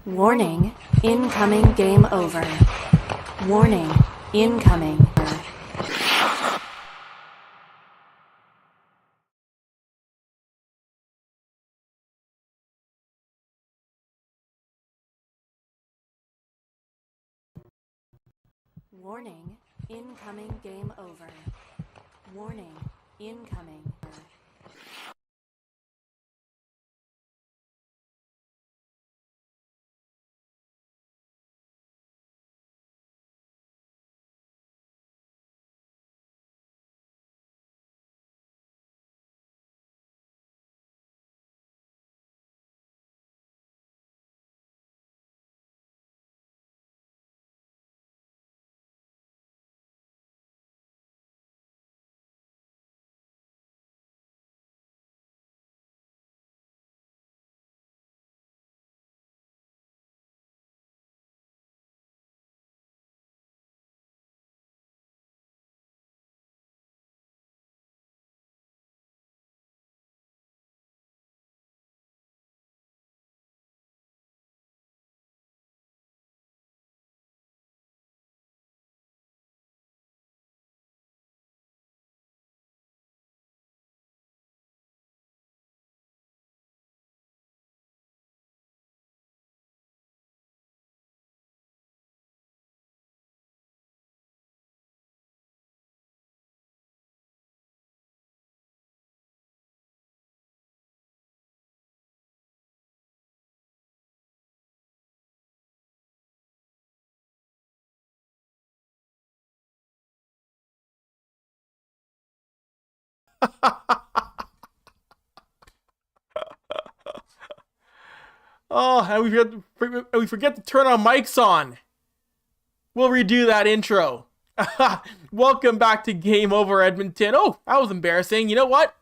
Warning, incoming game over. Warning, incoming. Warning, incoming game over. Warning, incoming. Oh, and we forget to turn our mics on. We'll redo that intro. Welcome back to Game Over Edmonton. Oh, that was embarrassing. You know what?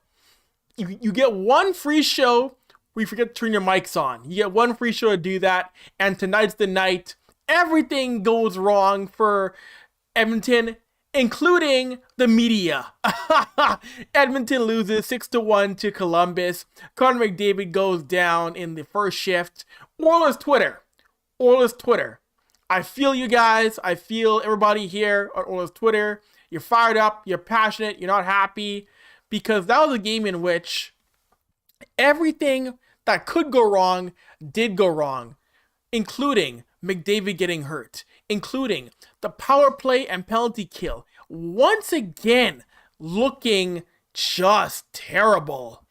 You get one free show where you forget to turn your mics on. You get one free show to do that. And tonight's the night. Everything goes wrong for Edmonton, including the media. Edmonton loses 6-1 to Columbus. Connor McDavid goes down in the first shift. Oilers Twitter. I feel you guys. I feel everybody here on Oilers Twitter. You're fired up. You're passionate. You're not happy. Because that was a game in which everything that could go wrong did go wrong. Including McDavid getting hurt. Including the power play and penalty kill. Once again, looking just terrible.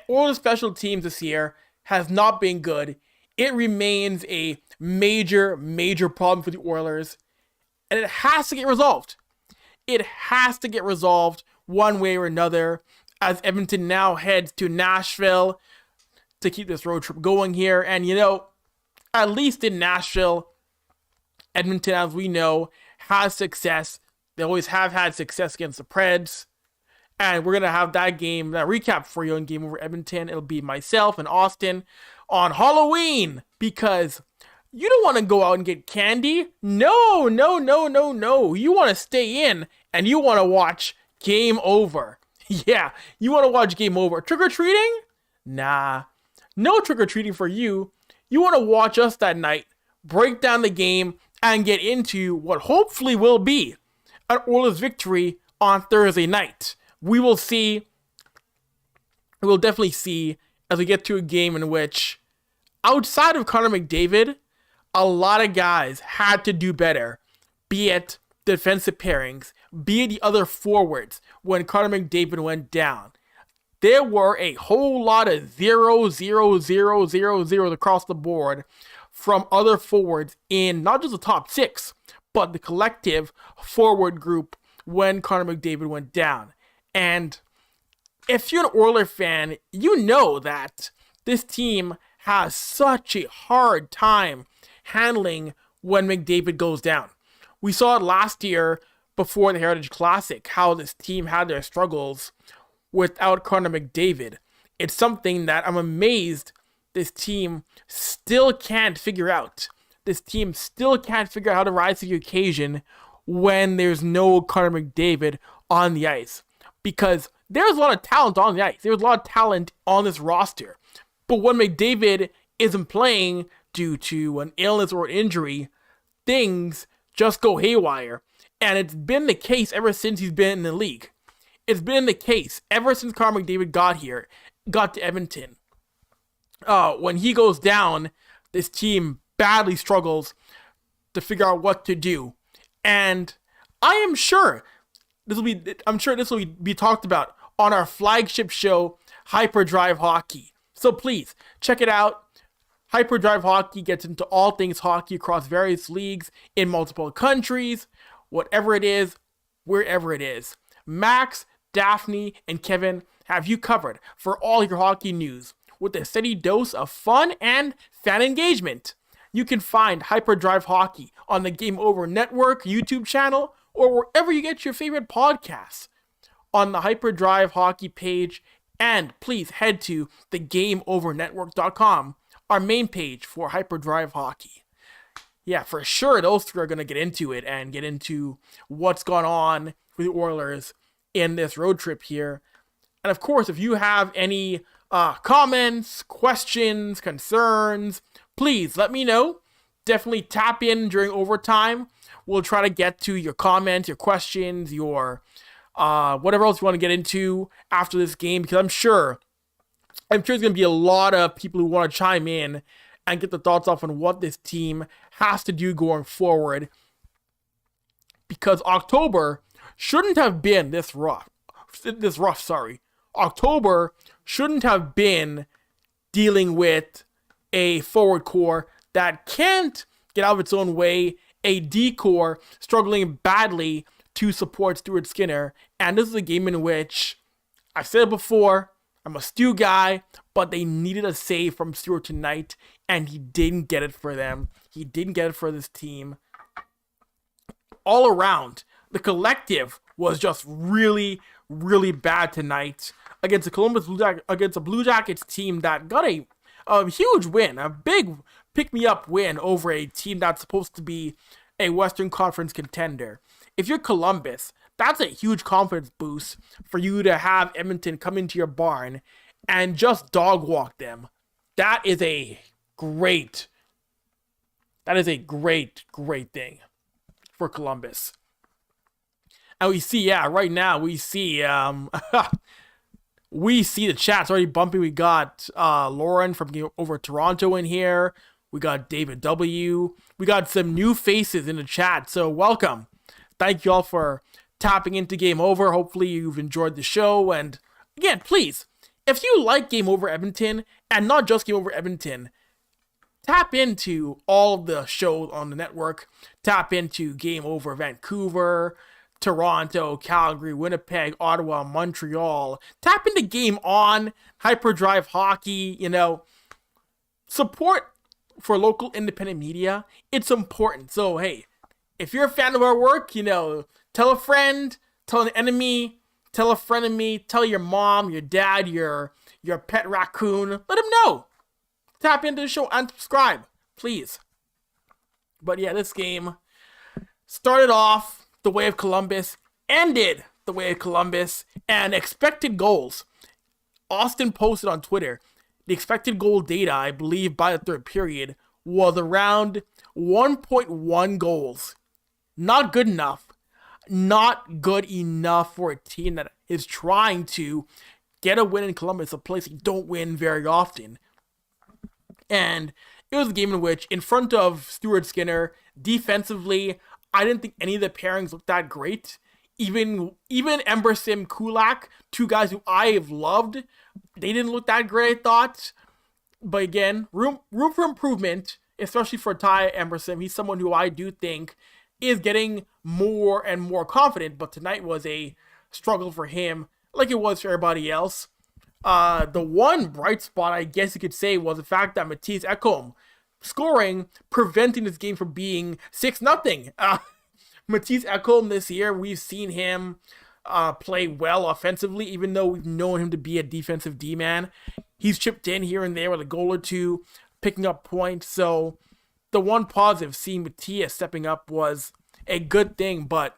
Oilers special teams this year has not been good. It remains a major problem for the Oilers. And it has to get resolved. It has to get resolved one way or another as Edmonton now heads to Nashville to keep this road trip going here. And you know, at least in Nashville, Edmonton, as we know, has success. They always have had success against the Preds. And we're going to have that recap for you on Game Over Edmonton. It'll be myself and Austin on Halloween. Because you don't want to go out and get candy. No. You want to stay in and you want to watch Game Over. Yeah, you want to watch Game Over. Trick-or-treating? Nah. No trick-or-treating for you. You want to watch us that night, break down the game, and get into what hopefully will be an Oilers victory on Thursday night. We will see. We'll definitely see as we get to a game in which, outside of Connor McDavid, a lot of guys had to do better. Be it defensive pairings, be it the other forwards when Connor McDavid went down. There were a whole lot of 0, 0, 0, 0, 0 across the board from other forwards in not just the top six, but the collective forward group when Connor McDavid went down. And if you're an Oilers fan, you know that this team has such a hard time handling when McDavid goes down. We saw it last year before the Heritage Classic, how this team had their struggles without Connor McDavid. It's something that I'm amazed this team still can't figure out. This team still can't figure out how to rise to the occasion when there's no Connor McDavid on the ice. Because there's a lot of talent on the ice. There's a lot of talent on this roster. But when McDavid isn't playing due to an illness or injury, things just go haywire. And it's been the case ever since he's been in the league. It's been the case ever since Connor McDavid got to Edmonton. When he goes down, this team badly struggles to figure out what to do. And I'm sure this will be talked about on our flagship show, Hyperdrive Hockey. So please check it out. Hyperdrive Hockey gets into all things hockey across various leagues in multiple countries, whatever it is, wherever it is. Max, Daphne, and Kevin have you covered for all your hockey news with a steady dose of fun and fan engagement. You can find Hyperdrive Hockey on the Game Over Network YouTube channel or wherever you get your favorite podcasts on the Hyperdrive Hockey page, and please head to thegameovernetwork.com, our main page for Hyperdrive Hockey. Yeah, for sure, those three are going to get into it and get into what's gone on for the Oilers in this road trip here. And of course, if you have any comments, questions, concerns, please let me know. Definitely tap in during overtime. We'll try to get to your comments, your questions, your whatever else you want to get into after this game, because I'm sure there's going to be a lot of people who want to chime in and get the thoughts off on what this team has to do going forward, because October shouldn't have been this rough. October shouldn't have been dealing with a forward core that can't get out of its own way, a D core struggling badly to support Stuart Skinner, and this is a game in which, I've said it before, I'm a Stu guy, but they needed a save from Stuart tonight, and he didn't get it for them. He didn't get it for this team. All around, the collective was just really, really bad tonight against a Blue Jackets team that got a huge win, a big pick-me-up win over a team that's supposed to be a Western Conference contender. If you're Columbus, that's a huge confidence boost for you to have Edmonton come into your barn and just dog walk them. That is a great thing for Columbus. And we see, right now we see we see the chat's already bumping. We got Lauren from Game Over Toronto in here. We got David W. We got some new faces in the chat, so welcome. Thank you all for tapping into Game Over. Hopefully you've enjoyed the show. And again, please, if you like Game Over Edmonton, and not just Game Over Edmonton, tap into all of the shows on the network. Tap into Game Over Vancouver, Toronto, Calgary, Winnipeg, Ottawa, Montreal. Tap into Game On, Hyperdrive Hockey, support for local independent media. It's important. So, hey, if you're a fan of our work, tell a friend, tell an enemy, tell a friend of me, tell your mom, your dad, your pet raccoon. Let them know. Tap into the show and subscribe, please. But yeah, this game started off the way of Columbus, ended the way of Columbus, and expected goals. Austin posted on Twitter, the expected goal data, I believe, by the third period was around 1.1 goals. Not good enough. Not good enough for a team that is trying to get a win in Columbus, a place you don't win very often. And it was a game in which, in front of Stuart Skinner, defensively, I didn't think any of the pairings looked that great. Even Embersim, Kulak, two guys who I have loved, they didn't look that great, I thought. But again, room for improvement, especially for Ty Embersim. He's someone who I do think is getting more and more confident, but tonight was a struggle for him, like it was for everybody else. The one bright spot, I guess you could say, was the fact that Mattias Ekholm scoring, preventing this game from being 6-0. Mattias Ekholm this year, we've seen him play well offensively, even though we've known him to be a defensive D-man. He's chipped in here and there with a goal or two, picking up points. So the one positive, seeing Mattias stepping up, was a good thing. But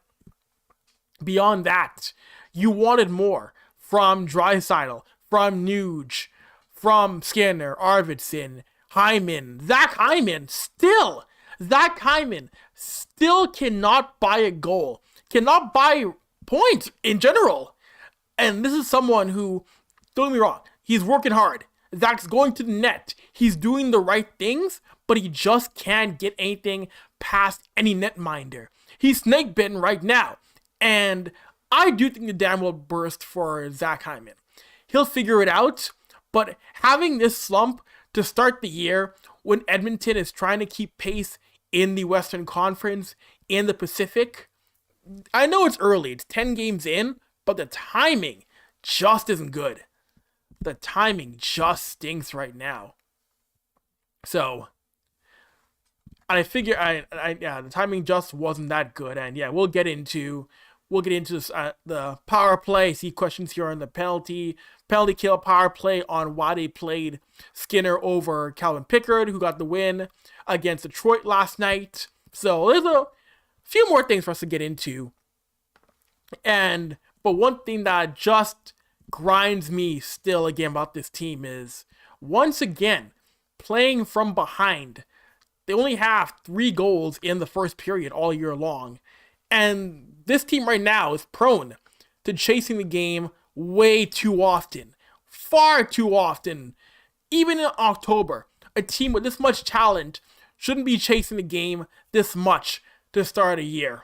beyond that, you wanted more from Draisaitl, from Nuge, from Skinner, Arvidsson. Zach Hyman still cannot buy a goal, cannot buy points in general. And this is someone who, don't get me wrong, he's working hard. Zach's going to the net. He's doing the right things, but he just can't get anything past any netminder. He's snake bitten right now. And I do think the dam will burst for Zach Hyman. He'll figure it out, but having this slump to start the year when Edmonton is trying to keep pace in the Western Conference, in the Pacific, I know it's early, it's 10 games in, but the timing just isn't good. The timing just stinks right now. So, I figure, the timing just wasn't that good, and yeah, we'll get into this, the power play. See questions here on the penalty kill power play on why they played Skinner over Calvin Pickard, who got the win against Detroit last night. So there's a few more things for us to get into, but one thing that just grinds me still again about this team is, once again, playing from behind. They only have 3 goals in the first period all year long. And this team right now is prone to chasing the game way too often. Far too often. Even in October, a team with this much talent shouldn't be chasing the game this much to start a year.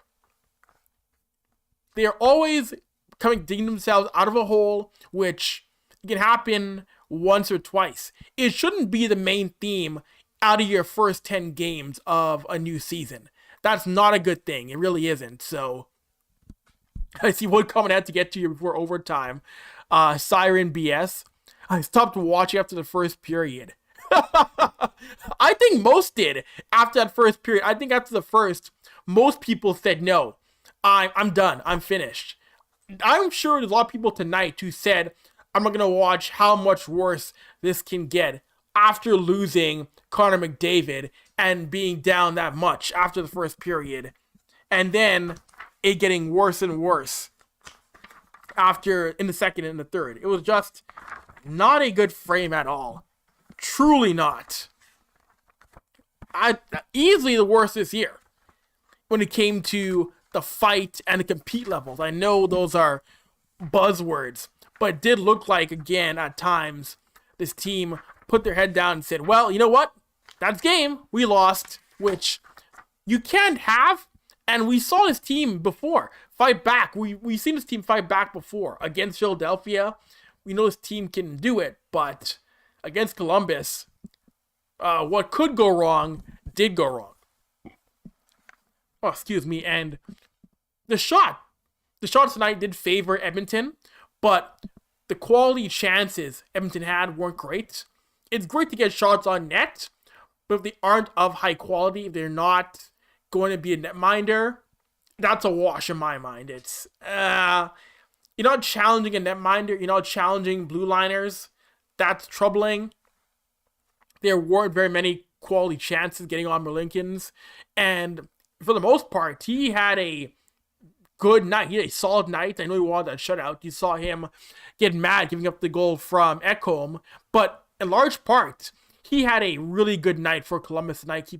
They are always digging themselves out of a hole, which can happen once or twice. It shouldn't be the main theme out of your first 10 games of a new season. That's not a good thing. It really isn't. So, I see one comment I had to get to you before overtime. Siren BS. I stopped watching after the first period. I think most did after that first period. I think after the first, most people said, no, I'm done. I'm finished. I'm sure there's a lot of people tonight who said, I'm not going to watch how much worse this can get after losing Connor McDavid and being down that much after the first period. And then it getting worse and worse in the second and the third. It was just not a good frame at all. Truly not. Easily the worst this year when it came to the fight and the compete levels. I know those are buzzwords, but it did look like, again, at times, this team put their head down and said, well, you know what? That's game. We lost, which you can't have. And we saw this team before fight back. We've seen this team fight back before against Philadelphia. We know this team can do it, but against Columbus, what could go wrong did go wrong. Oh, excuse me. And the shots tonight did favor Edmonton, but the quality chances Edmonton had weren't great. It's great to get shots on net, but if they aren't of high quality, if they're not going to be a netminder, that's a wash in my mind. It's you're not challenging a netminder, you're not challenging blue liners. That's troubling. There weren't very many quality chances getting on Merlinkins, and for the most part, he had a good night. He had a solid night. I know he wanted that shutout. You saw him get mad giving up the goal from Ekholm, but in large part, he had a really good night for Columbus tonight,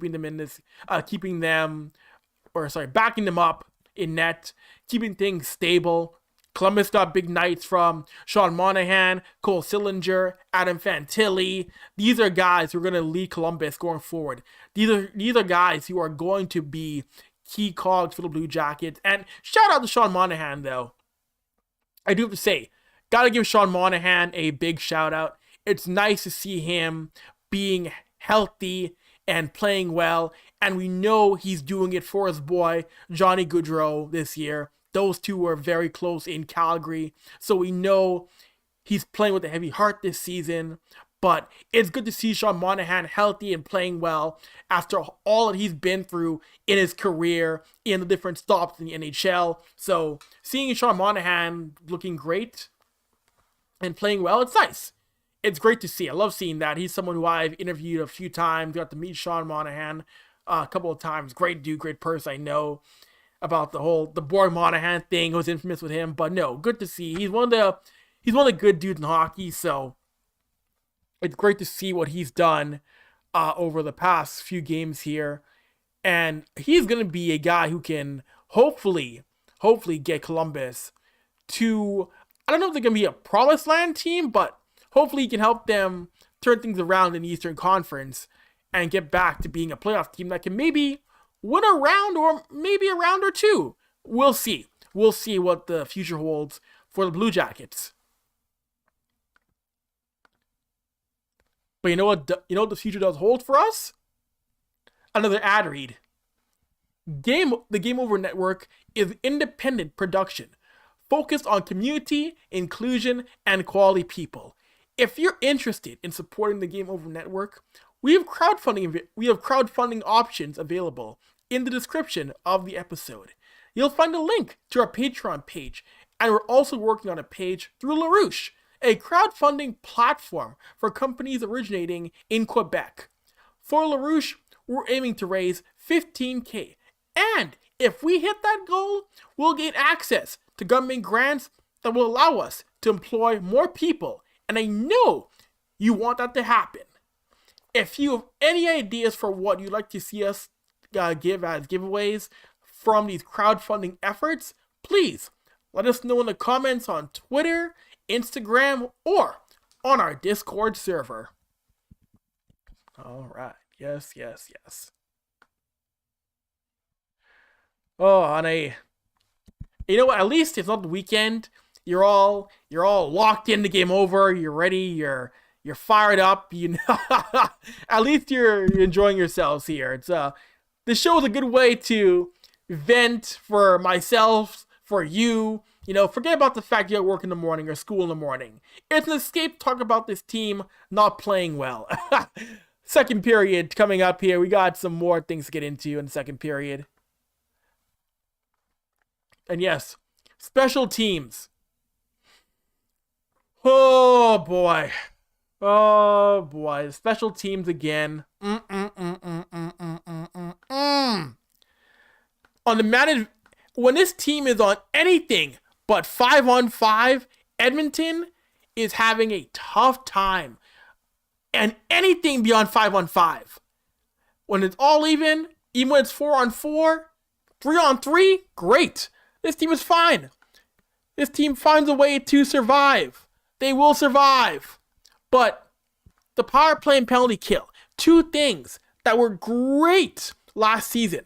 backing them up in net, keeping things stable. Columbus got big nights from Sean Monahan, Cole Sillinger, Adam Fantilli. These are guys who are going to lead Columbus going forward. These are guys who are going to be key cogs for the Blue Jackets. And shout out to Sean Monahan, though. I do have to say, gotta give Sean Monahan a big shout out. It's nice to see him being healthy and playing well. And we know he's doing it for his boy, Johnny Gaudreau, this year. Those two were very close in Calgary. So we know he's playing with a heavy heart this season. But it's good to see Sean Monahan healthy and playing well after all that he's been through in his career, in the different stops in the NHL. So seeing Sean Monahan looking great and playing well, it's nice. It's great to see. I love seeing that. He's someone who I've interviewed a few times. Got to meet Sean Monahan a couple of times. Great dude, great person. I know about the Board Monahan thing. It was infamous with him. But no, good to see. He's one of the good dudes in hockey. So it's great to see what he's done over the past few games here. And he's going to be a guy who can hopefully get Columbus to, I don't know if they're going to be a promised land team, but hopefully he can help them turn things around in the Eastern Conference and get back to being a playoff team that can maybe win a round or maybe a round or two. We'll see. We'll see what the future holds for the Blue Jackets. But you know what the future does hold for us? Another ad read. The Game Over Network is independent production focused on community, inclusion, and quality people. If you're interested in supporting the Game Over Network, we have crowdfunding options available in the description of the episode. You'll find a link to our Patreon page, and we're also working on a page through LaRouche, a crowdfunding platform for companies originating in Quebec. For LaRouche, we're aiming to raise $15,000, and if we hit that goal, we'll gain access to government grants that will allow us to employ more people, and I know you want that to happen. If you have any ideas for what you'd like to see us give as giveaways from these crowdfunding efforts, please let us know in the comments on Twitter, Instagram, or on our Discord server. All right. Yes. Oh, you know what? At least it's not the weekend. You're all locked into Game Over. You're ready. You're fired up. At least you're enjoying yourselves here. It's the show is a good way to vent for myself, for you. Forget about the fact you have work in the morning or school in the morning. It's an escape to talk about this team not playing well. Second period coming up here. We got some more things to get into in the second period. And yes, special teams. Oh boy. Special teams again. On the managed, when this team is on anything but 5-on-5, Edmonton is having a tough time. And anything beyond 5-on-5. When it's all even when it's 4-on-4, 3-on-3, great. This team is fine. This team finds a way to survive. They will survive. But the power play and penalty kill, two things that were great last season,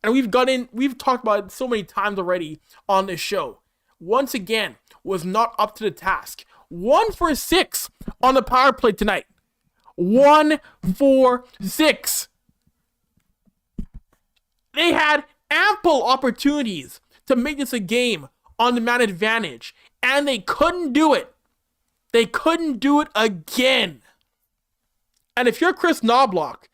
and we've talked about it so many times already on this show, once again was not up to the task. 1 for 6 on the power play tonight. 1 for 6. They had ample opportunities to make this a game on the man advantage, and they couldn't do it. They couldn't do it again. And if you're Chris Knobloch,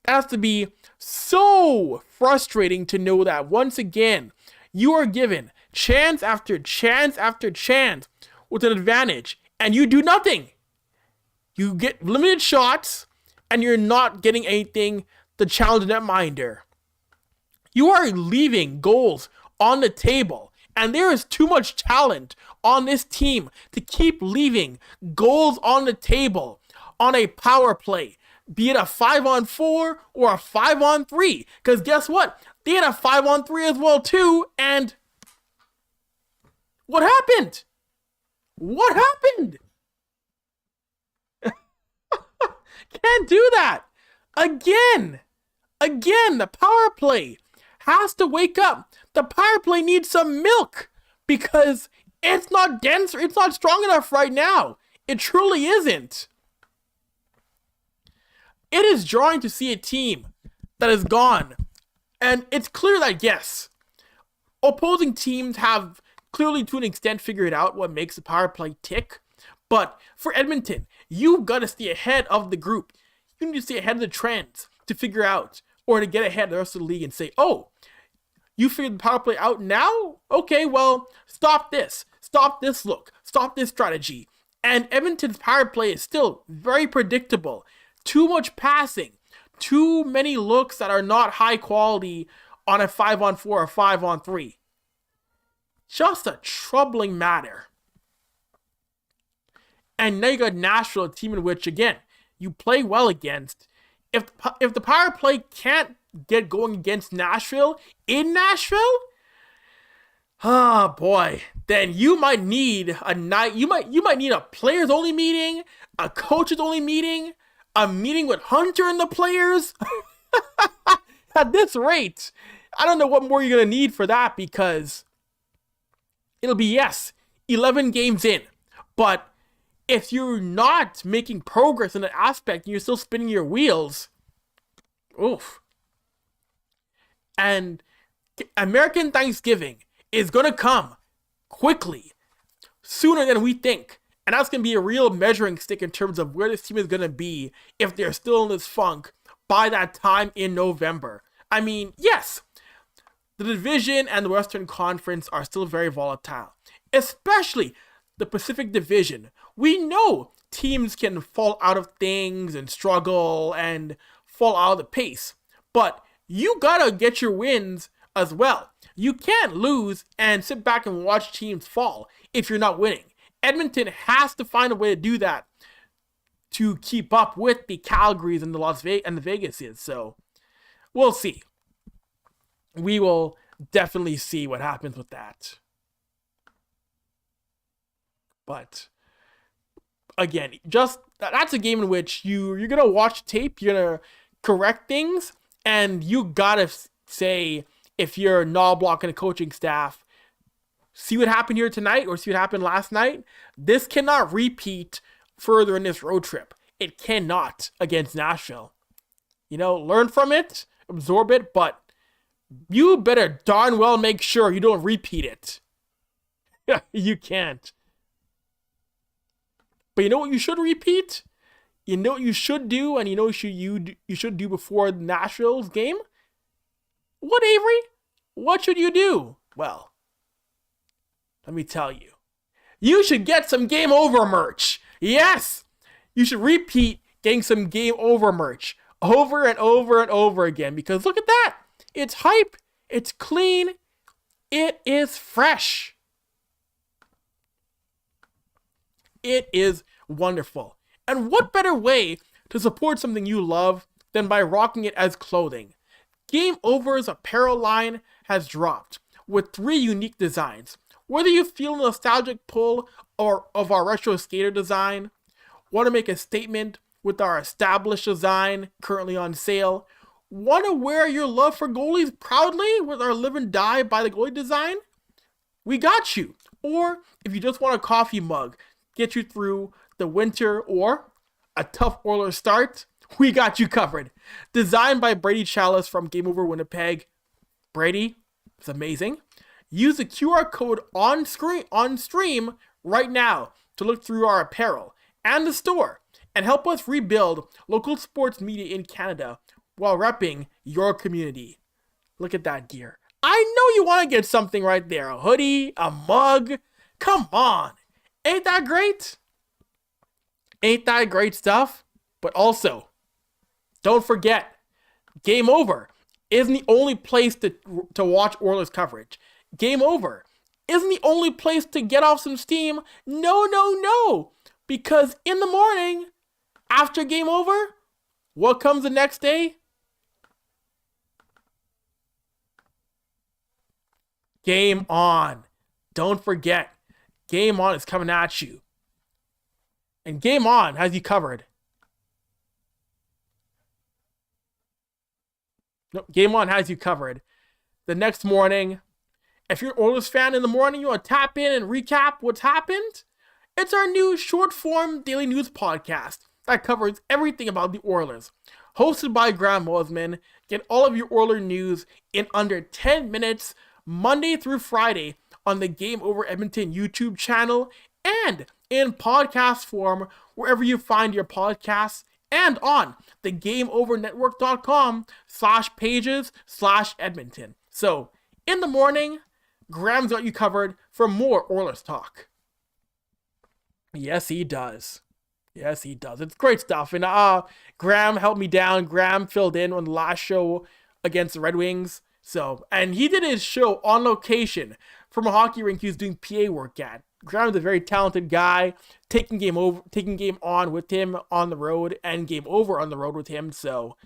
it has to be so frustrating to know that once again, you are given chance after chance after chance with an advantage, and you do nothing. You get limited shots, and you're not getting anything to challenge the netminder. You are leaving goals on the table, and there is too much talent on this team to keep leaving goals on the table on a power play, be it a 5-on-4 or a 5-on-3. Because guess what? They had a 5-on-3 as well too, and what happened? What happened? Can't do that. Again, the power play has to wake up. The power play needs some milk because it's not dense, it's not strong enough right now. It truly isn't. It is jarring to see a team that is gone. And it's clear that, yes, opposing teams have clearly to an extent figured out what makes the power play tick. But for Edmonton, you've got to stay ahead of the group. You need to stay ahead of the trends to figure out, or to get ahead of the rest of the league and say, oh, you figured the power play out now? Okay, well, stop this look, stop this strategy. And Edmonton's power play is still very predictable. Too much passing, too many looks that are not high quality on a 5-on-4 or 5-on-3. Just a troubling matter. And now you got Nashville, a team in which, again, you play well against, If the power play can't get going against Nashville in Nashville, oh boy, then you might need a night. You might need a players only meeting, a coaches only meeting, a meeting with Hunter and the players. At this rate, I don't know what more you're gonna need for that, because it'll be, yes, 11 games in, but if you're not making progress in an aspect and you're still spinning your wheels, oof. And American Thanksgiving is going to come quickly, sooner than we think. And that's going to be a real measuring stick in terms of where this team is going to be if they're still in this funk by that time in November. I mean, yes, the division and the Western Conference are still very volatile, especially the Pacific Division. We know teams can fall out of things and struggle and fall out of the pace, but you gotta get your wins as well. You can't lose and sit back and watch teams fall if you're not winning. Edmonton has to find a way to do that to keep up with the Calgarys and the Vegases. So we'll see. We will definitely see what happens with that. But again, just that's a game in which you're gonna watch tape, you're gonna correct things, and you gotta say, if you're not blocking a coaching staff, see what happened here tonight or see what happened last night. This cannot repeat further in this road trip. It cannot against Nashville. Learn from it, absorb it, but you better darn well make sure you don't repeat it. You can't. But you know what you should repeat? You know what you should do, and you know what you should do before Nashville's game? What, Avery? What should you do? Well, let me tell you. You should get some Game Over merch. Yes! You should repeat getting some Game Over merch over and over and over again, because look at that. It's hype. It's clean. It is fresh. It is wonderful. And what better way to support something you love than by rocking it as clothing? Game Over's apparel line has dropped with 3 unique designs. Whether you feel a nostalgic pull of our retro skater design, want to make a statement with our established design currently on sale, want to wear your love for goalies proudly with our live and die by the goalie design, we got you. Or if you just want a coffee mug, get you through the winter or a tough Oilers start, we got you covered. Designed by Brady Chalice from Game Over Winnipeg. Brady, it's amazing. Use the QR code on stream right now to look through our apparel and the store and help us rebuild local sports media in Canada while repping your community. Look at that gear. I know you want to get something right there. A hoodie, a mug. Come on. Ain't that great? Ain't that great stuff? But also, don't forget, Game Over isn't the only place to watch Oilers coverage. Game Over isn't the only place to get off some steam. No. Because in the morning, after Game Over, what comes the next day? Game On. Don't forget, Game On is coming at you. And Game On has you covered. Nope, Game On has you covered. The next morning, if you're an Oilers fan in the morning, you want to tap in and recap what's happened? It's our new short-form daily news podcast that covers everything about the Oilers. Hosted by Graham Mosimann, get all of your Oilers news in under 10 minutes, Monday through Friday, on the Game Over Edmonton YouTube channel and in podcast form wherever you find your podcasts and on the GameOverNetwork.com/pages/Edmonton. So, in the morning, Graham's got you covered for more Oilers talk. Yes, he does. Yes, he does. It's great stuff. And Graham helped me down. Graham filled in on the last show against the Red Wings. So, and he did his show on location from a hockey rink he was doing PA work at. Graham's a very talented guy, taking game on with him on the road and game over on the road with him. So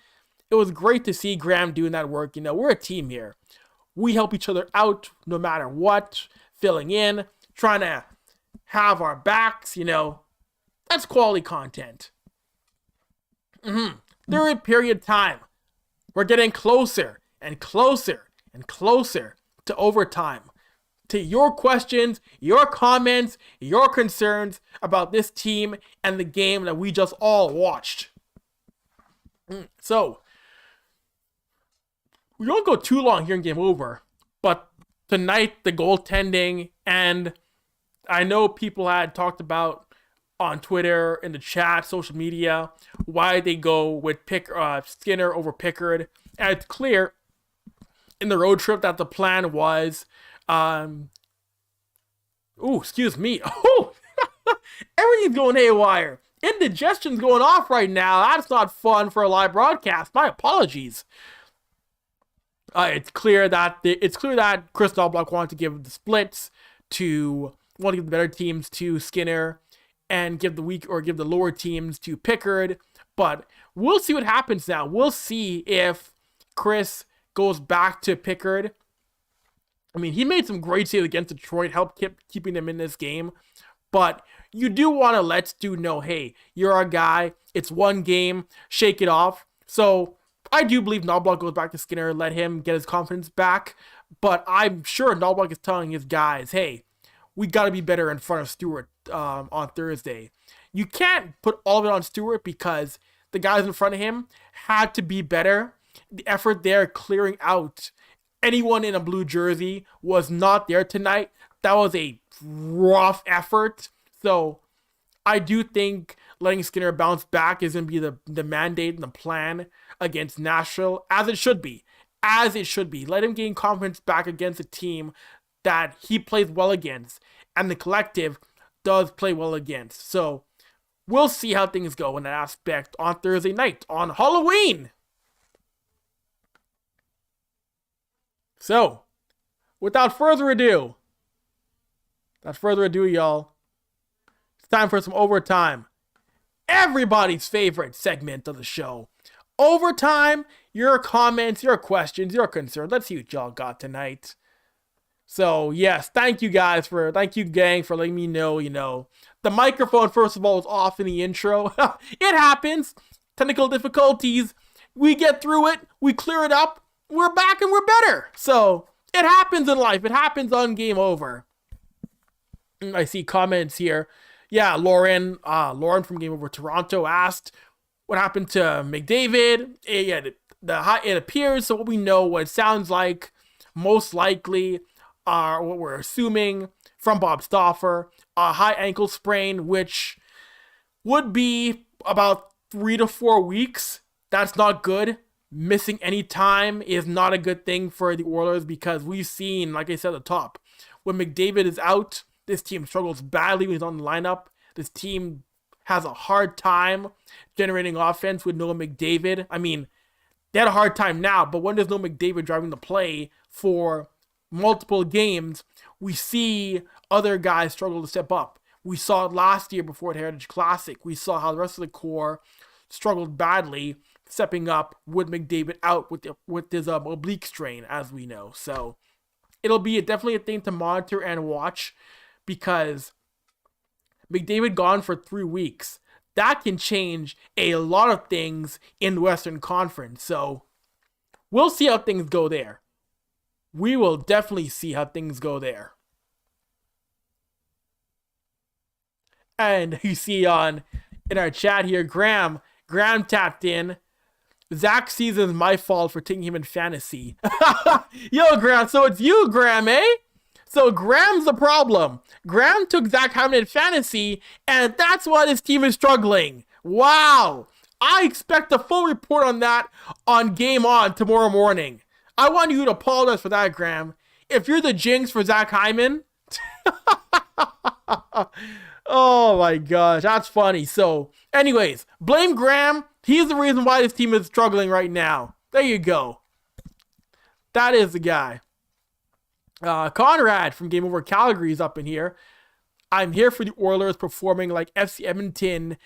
it was great to see Graham doing that work. We're a team here. We help each other out no matter what, filling in, trying to have our backs, That's quality content. Third period time. We're getting closer and closer and closer to overtime. To your questions, your comments, your concerns about this team and the game that we just all watched. So, we don't go too long here in Game Over, but tonight the goaltending, and I know people had talked about on Twitter, in the chat, social media, why they go with Skinner over Pickard. And it's clear in the road trip that the plan was, excuse me. Everything's going haywire. Indigestion's going off right now. That's not fun for a live broadcast. My apologies. It's clear that Chris Knobloch wanted to give the splits to one of the better teams to Skinner, and give the lower teams to Pickard. But we'll see what happens now. We'll see if Chris goes back to Pickard. I mean, he made some great saves against Detroit, helped keeping them in this game. But you do want to let Stu know, hey, you're our guy. It's one game. Shake it off. So I do believe Knobloch goes back to Skinner, let him get his confidence back. But I'm sure Knobloch is telling his guys, hey, we got to be better in front of Stewart on Thursday. You can't put all of it on Stewart because the guys in front of him had to be better. The effort there clearing out anyone in a blue jersey was not there tonight. That was a rough effort. So I do think letting Skinner bounce back is going to be the mandate and the plan against Nashville, as it should be. As it should be. Let him gain confidence back against a team that he plays well against, and the collective does play well against. So we'll see how things go in that aspect on Thursday night, on Halloween. So, without further ado, y'all, it's time for some overtime. Everybody's favorite segment of the show. Overtime, your comments, your questions, your concerns. Let's see what y'all got tonight. So, yes, thank you gang for letting me know, the microphone, first of all, was off in the intro. It happens. Technical difficulties. We get through it. We clear it up. We're back and we're better. So, it happens in life. It happens on Game Over. I see comments here. Yeah, Lauren from Game Over Toronto asked what happened to McDavid. It appears, so what we know, what it sounds like, most likely, what we're assuming from Bob Stauffer, a high ankle sprain, which would be about 3 to 4 weeks. That's not good. Missing any time is not a good thing for the Oilers, because we've seen, like I said at the top, when McDavid is out, this team struggles badly when he's on the lineup. This team has a hard time generating offense with no McDavid. I mean, they had a hard time now, but when there's no McDavid driving the play for multiple games, we see other guys struggle to step up. We saw it last year before the Heritage Classic. We saw how the rest of the core struggled badly stepping up with McDavid out with his oblique strain, as we know. So it'll be definitely a thing to monitor and watch, because McDavid gone for 3 weeks. That can change a lot of things in the Western Conference. So we'll see how things go there. We will definitely see how things go there. And you see in our chat here, Graham tapped in. Zach season's my fault for taking him in fantasy. Yo, Graham, so it's you, Graham, eh? So Graham's the problem. Graham took Zach Hyman in fantasy, and that's why this team is struggling. Wow. I expect a full report on that on Game On tomorrow morning. I want you to apologize for that, Graham. If you're the jinx for Zach Hyman. Oh my gosh, that's funny. So, anyways, blame Graham. He's the reason why this team is struggling right now. There you go. That is the guy. Conrad from Game Over Calgary is up in here. I'm here for the Oilers performing like FC Edmonton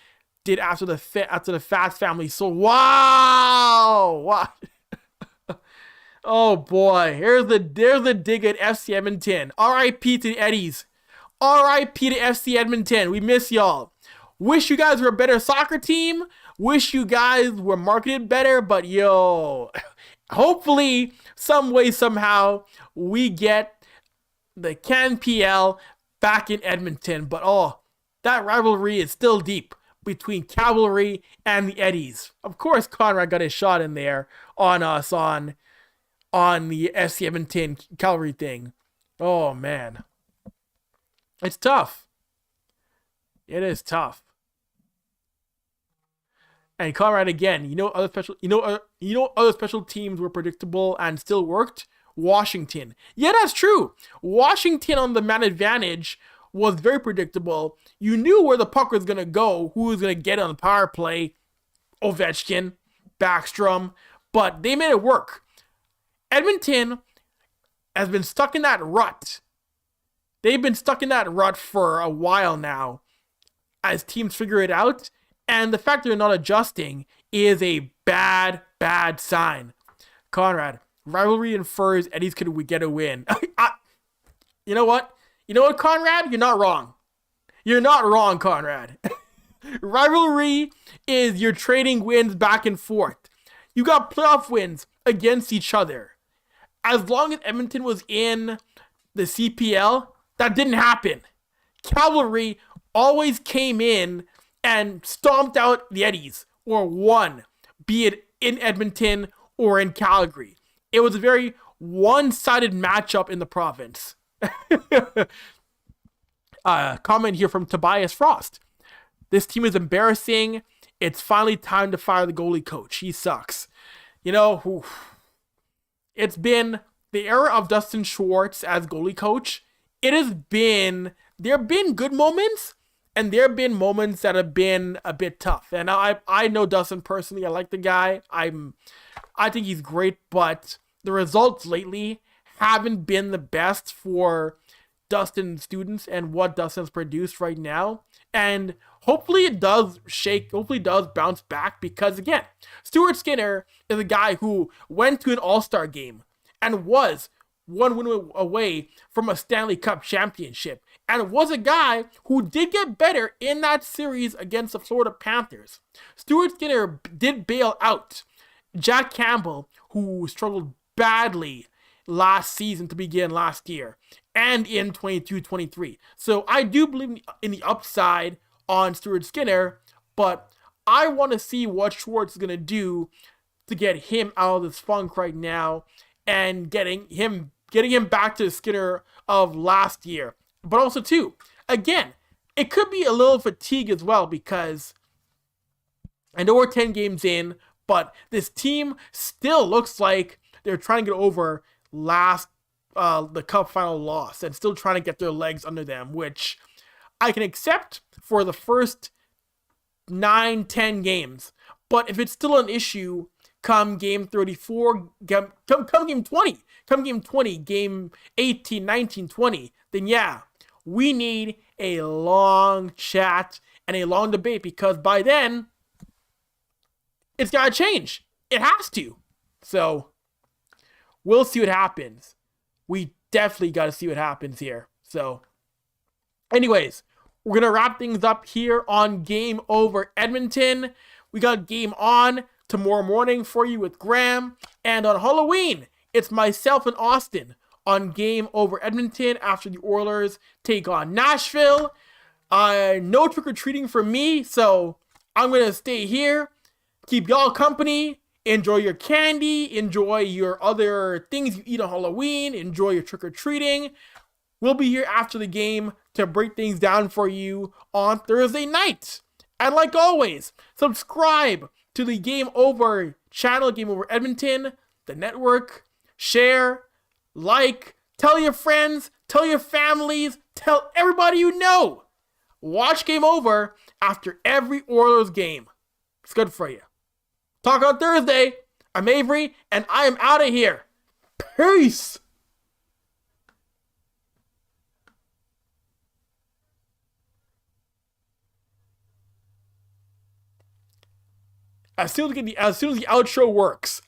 did after the Fast family. So wow. Oh boy, there's the dig at FC Edmonton. R.I.P. to the Eddies. R.I.P. to FC Edmonton. We miss y'all. Wish you guys were a better soccer team. Wish you guys were marketed better. But yo, hopefully, some way, somehow, we get the CanPL back in Edmonton. But oh, that rivalry is still deep between Cavalry and the Eddies. Of course, Conrad got his shot in there on us on the FC Edmonton Cavalry thing. Oh man, it's tough. It is tough. And Conrad again, other special teams were predictable and still worked. Washington. Yeah, that's true. Washington on the man advantage was very predictable. You knew where the puck was going to go, who was going to get on the power play, Ovechkin, Backstrom, but they made it work. Edmonton has been stuck in that rut. They've been stuck in that rut for a while now as teams figure it out, and the fact they're not adjusting is a bad sign. Conrad, rivalry infers Eddies could get a win. You know what? You know what, Conrad? You're not wrong. You're not wrong, Conrad. Rivalry is you're trading wins back and forth. You got playoff wins against each other. As long as Edmonton was in the CPL, that didn't happen. Cavalry always came in and stomped out the Eddies, or won, be it in Edmonton or in Calgary. It was a very one-sided matchup in the province. Comment here from Tobias Frost. This team is embarrassing. It's finally time to fire the goalie coach. He sucks. It's been the era of Dustin Schwartz as goalie coach. There have been good moments, and there have been moments that have been a bit tough. And I know Dustin personally. I like the guy. I think he's great, but the results lately haven't been the best for Dustin's students and what Dustin's produced right now. And hopefully it does bounce back, because again, Stuart Skinner is a guy who went to an All-Star game and was one win away from a Stanley Cup championship, and was a guy who did get better in that series against the Florida Panthers. Stuart Skinner did bail out Jack Campbell, who struggled badly last season to begin last year, and in 22-23. So I do believe in the upside on Stuart Skinner, but I want to see what Schwartz is going to do to get him out of this funk right now and getting him back to the Skinner of last year. But also too, again, it could be a little fatigue as well, because I know we're 10 games in, but this team still looks like they're trying to get over the cup final loss and still trying to get their legs under them, which I can accept for the first 9-10 games. But if it's still an issue come game 34, come game 20, game 18, 19, 20, then yeah, we need a long chat and a long debate, because by then, it's got to change. It has to. So, we'll see what happens. We definitely got to see what happens here. So, anyways, we're going to wrap things up here on Game Over Edmonton. We got Game On tomorrow morning for you with Graham. And on Halloween, it's myself and Austin on Game Over Edmonton after the Oilers take on Nashville. No trick-or-treating for me, so I'm going to stay here, keep y'all company, enjoy your candy, enjoy your other things you eat on Halloween, enjoy your trick-or-treating. We'll be here after the game to break things down for you on Thursday night. And like always, subscribe to the Game Over channel, Game Over Edmonton, the network, share, like, tell your friends, tell your families, tell everybody you know. Watch Game Over after every Oilers game. It's good for you. Talk on Thursday. I'm Avery, and I am out of here. Peace. as soon as the outro works.